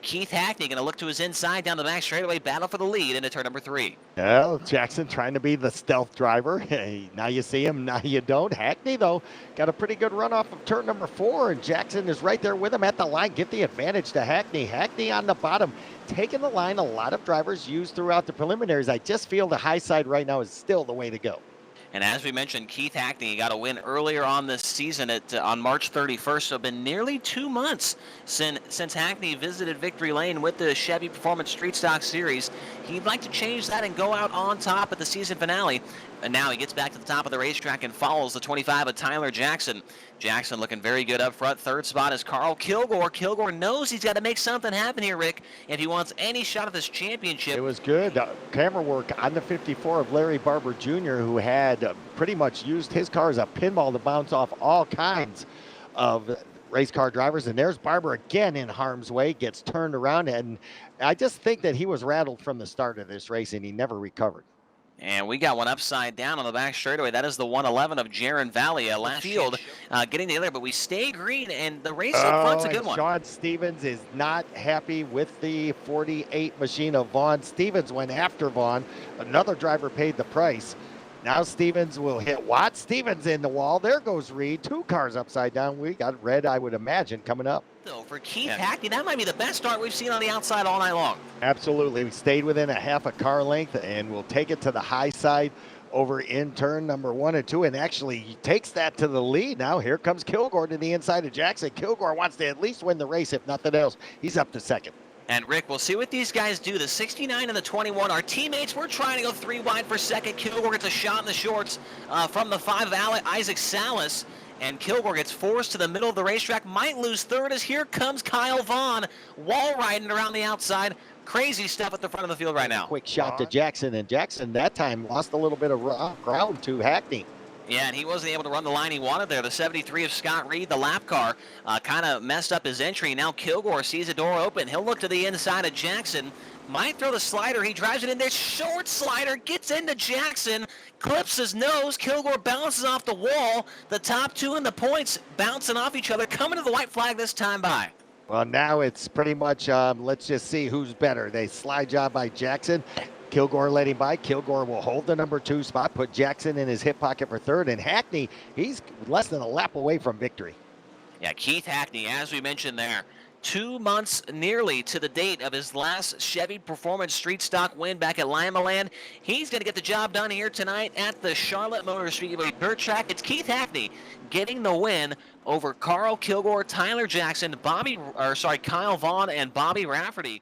Keith Hackney going to look to his inside down the back straightaway, battle for the lead into turn number 3. Well, Jackson trying to be the stealth driver. Hey, now you see him, now you don't. Hackney, though, got a pretty good run off of turn number 4, and Jackson is right there with him at the line. Give the advantage to Hackney. Hackney on the bottom, taking the line a lot of drivers use throughout the preliminaries. I just feel the high side right now is still the way to go. And as we mentioned, Keith Hackney got a win earlier on this season on March 31st. So it's been nearly 2 months since Hackney visited Victory Lane with the Chevy Performance Street Stock Series. He'd like to change that and go out on top at the season finale. And now he gets back to the top of the racetrack and follows the 25 of Tyler Jackson. Jackson looking very good up front. Third spot is Carl Kilgore. Kilgore knows he's got to make something happen here, Rick, if he wants any shot at this championship. It was good. Camera work on the 54 of Larry Barber Jr., who had pretty much used his car as a pinball to bounce off all kinds of race car drivers. And there's Barber again in harm's way, gets turned around. And I just think that he was rattled from the start of this race, and he never recovered. And we got one upside down on the back straightaway. That is the 111 of Jaron Valley, last field, getting together. But we stay green, and the race up front's a good one. Sean Stevens is not happy with the 48 machine of Vaughn. Stevens went after Vaughn. Another driver paid the price. Now Stevens will hit Watt. Stevens in the wall. There goes Reed. 2 cars upside down. We got red, I would imagine, coming up. So for Keith Hackney, that might be the best start we've seen on the outside all night long. Absolutely. We stayed within a half a car length, and we'll take it to the high side over in turn number 1 and 2, and actually he takes that to the lead. Now here comes Kilgore to the inside of Jackson. Kilgore wants to at least win the race, if nothing else. He's up to second. And Rick, we'll see what these guys do. The 69 and the 21, our teammates, we're trying to go 3 wide for second. Kilgore gets a shot in the shorts from the 5 of Isaac Salas. And Kilgore gets forced to the middle of the racetrack. Might lose third as here comes Kyle Vaughn, wall riding around the outside. Crazy stuff at the front of the field right now. Quick shot to Jackson, and Jackson that time lost a little bit of ground to Hackney. Yeah, and he wasn't able to run the line he wanted there. The 73 of Scott Reed, the lap car, kind of messed up his entry. Now Kilgore sees the door open. He'll look to the inside of Jackson. Might throw the slider. He drives it in there. Short slider gets into Jackson. Clips his nose. Kilgore bounces off the wall. The top 2 in the points bouncing off each other. Coming to the white flag this time by. Well, now it's pretty much, let's just see who's better. They slide job by Jackson. Kilgore let him by. Kilgore will hold the number 2 spot, put Jackson in his hip pocket for third, and Hackney, he's less than a lap away from victory. Yeah, Keith Hackney, as we mentioned there, 2 months nearly to the date of his last Chevy Performance Street Stock win back at Lima Land. He's going to get the job done here tonight at the Charlotte Motor Speedway dirt track. It's Keith Hackney getting the win over Carl Kilgore, Tyler Jackson, Kyle Vaughn, and Bobby Rafferty.